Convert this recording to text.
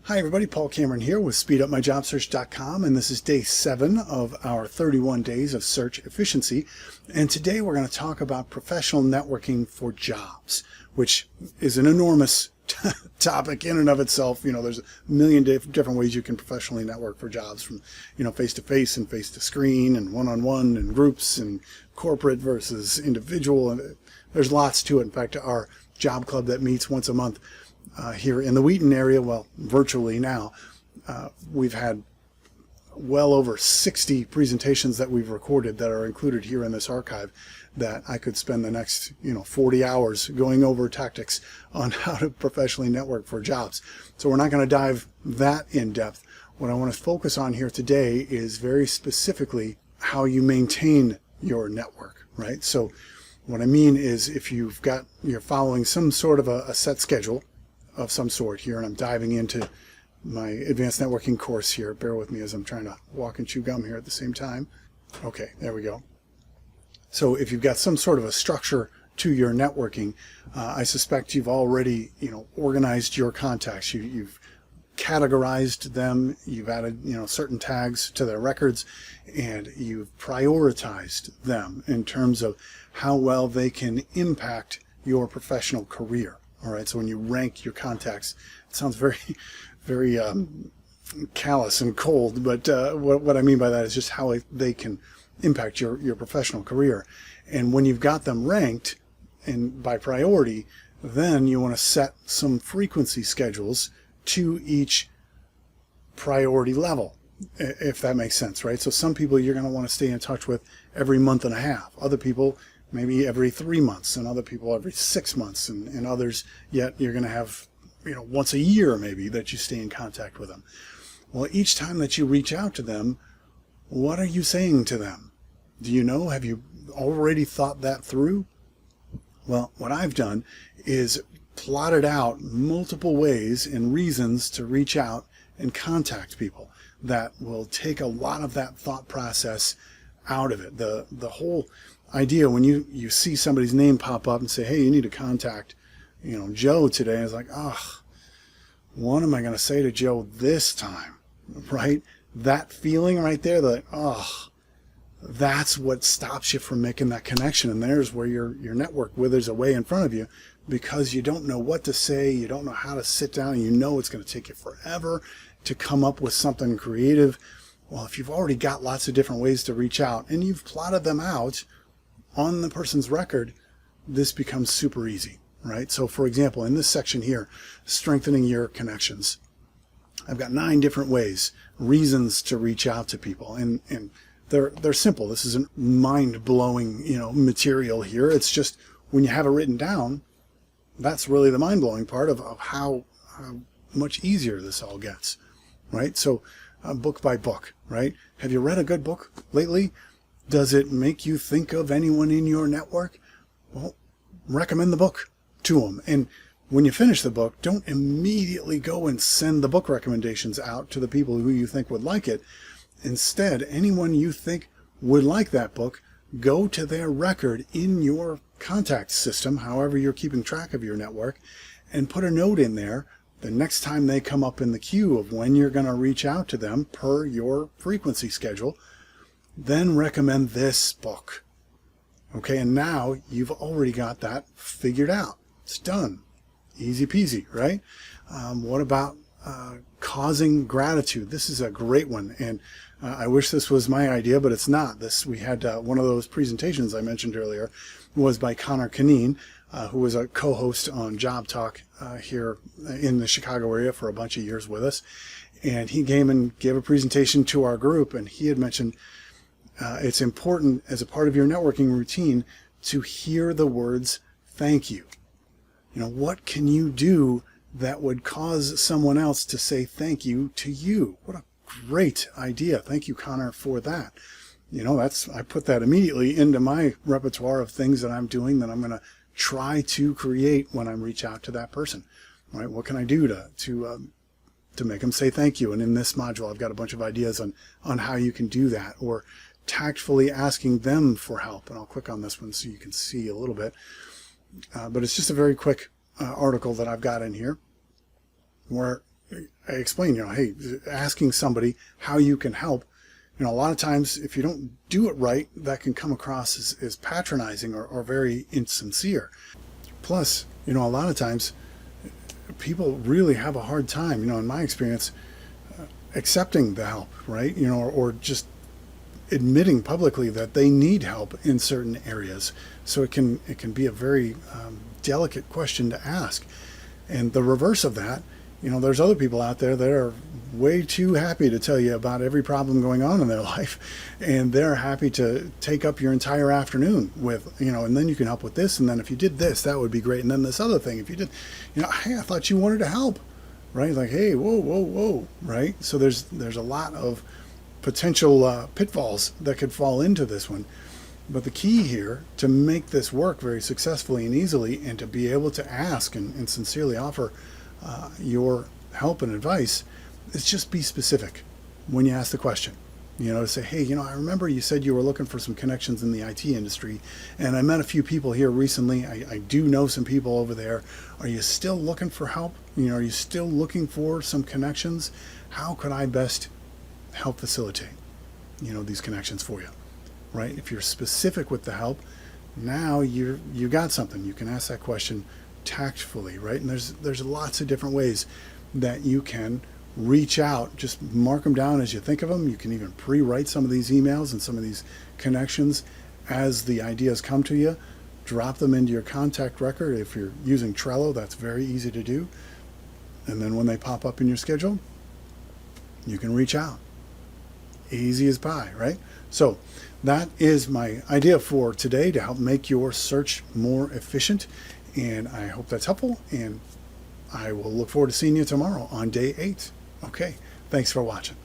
Hi everybody, Paul Cameron here with SpeedUpMyJobSearch.com, and this is day 7 of our 31 days of search efficiency. And today we're going to talk about professional networking for jobs, which is an enormous topic in and of itself. You know, there's a million different ways you can professionally network for jobs, from, face-to-face and face-to-screen and one-on-one and groups and corporate versus individual. And there's lots to it. In fact, our job club that meets once a month here in the Wheaton area, well, virtually now, we've had well over 60 presentations that we've recorded that are included here in this archive that I could spend the next 40 hours going over tactics on how to professionally network for jobs. So we're not going to dive that in depth. What I want to focus on here today is very specifically how you maintain your network, right? So what I mean is, if you're following some sort of a set schedule of some sort here, and I'm diving into my advanced networking course here. Bear with me as I'm trying to walk and chew gum here at the same time. Okay, there we go. So if you've got some sort of a structure to your networking, I suspect you've already organized your contacts. You've categorized them, you've added certain tags to their records, and you've prioritized them in terms of how well they can impact your professional career. All right, so when you rank your contacts, it sounds very, very callous and cold, but what I mean by that is just how they can impact your professional career. And when you've got them ranked and by priority, then you want to set some frequency schedules to each priority level, if that makes sense, right? So some people you're going to want to stay in touch with every month and a half. Other people maybe every 3 months, and other people every 6 months, and others yet you're going to have once a year maybe that you stay in contact with them. Well, each time that you reach out to them, what are you saying to them? Do you know? Have you already thought that through? Well, what I've done is plotted out multiple ways and reasons to reach out and contact people that will take a lot of that thought process out of it. The whole idea, when you see somebody's name pop up and say, hey, you need to contact Joe today, is like, oh, what am I going to say to Joe this time, right? That feeling right there, that's what stops you from making that connection. And there's where your network withers away in front of you, because you don't know what to say, you don't know how to sit down, and it's going to take you forever to come up with something creative. Well, if you've already got lots of different ways to reach out and you've plotted them out on the person's record, this becomes super easy, right? So for example, in this section here, strengthening your connections, I've got 9 different ways, reasons to reach out to people, and they're simple. This isn't mind-blowing material here. It's just when you have it written down, that's really the mind-blowing part of how much easier this all gets, right? So book by book, right? Have you read a good book lately? Does it make you think of anyone in your network? Well, recommend the book to them. And when you finish the book, don't immediately go and send the book recommendations out to the people who you think would like it. Instead, anyone you think would like that book, go to their record in your contact system, however you're keeping track of your network, and put a note in there the next time they come up in the queue of when you're going to reach out to them per your frequency schedule. Then recommend this book. Okay, and now you've already got that figured out. It's done. Easy peasy, right? What about causing gratitude? This is a great one, and I wish this was my idea, but it's not. We had one of those presentations I mentioned earlier was by Connor Canine, who was a co-host on Job Talk here in the Chicago area for a bunch of years with us. And he came and gave a presentation to our group, and he had mentioned it's important as a part of your networking routine to hear the words thank you. What can you do that would cause someone else to say thank you to you? What a great idea. Thank you, Connor, for that. I put that immediately into my repertoire of things that I'm doing that I'm going to try to create when I reach out to that person. Right? What can I do to make them say thank you? And in this module, I've got a bunch of ideas on how you can do that, or tactfully asking them for help. And I'll click on this one so you can see a little bit. But it's just a very quick article that I've got in here where I explain, hey, asking somebody how you can help, a lot of times if you don't do it right, that can come across as patronizing or very insincere. Plus, a lot of times people really have a hard time, in my experience, accepting the help, right? Or just admitting publicly that they need help in certain areas. So it can be a very delicate question to ask. And the reverse of that, there's other people out there that are way too happy to tell you about every problem going on in their life, and they're happy to take up your entire afternoon with, and then you can help with this, and then if you did this, that would be great, and then this other thing, if you did, hey, I thought you wanted to help, right? Like, hey, whoa, right? So there's a lot of potential pitfalls that could fall into this one. But the key here to make this work very successfully and easily, and to be able to ask and sincerely offer your help and advice, is just be specific when you ask the question. To say, hey, I remember you said you were looking for some connections in the IT industry, and I met a few people here recently. I do know some people over there. Are you still looking for help? Are you still looking for some connections? How could I best help facilitate, these connections for you, right? If you're specific with the help, now you got something. You can ask that question tactfully, right? And there's lots of different ways that you can reach out. Just mark them down as you think of them. You can even pre-write some of these emails and some of these connections as the ideas come to you. Drop them into your contact record. If you're using Trello, that's very easy to do. And then when they pop up in your schedule, you can reach out. Easy as pie, right? So that is my idea for today to help make your search more efficient. And I hope that's helpful. And I will look forward to seeing you tomorrow on day 8. Okay, thanks for watching.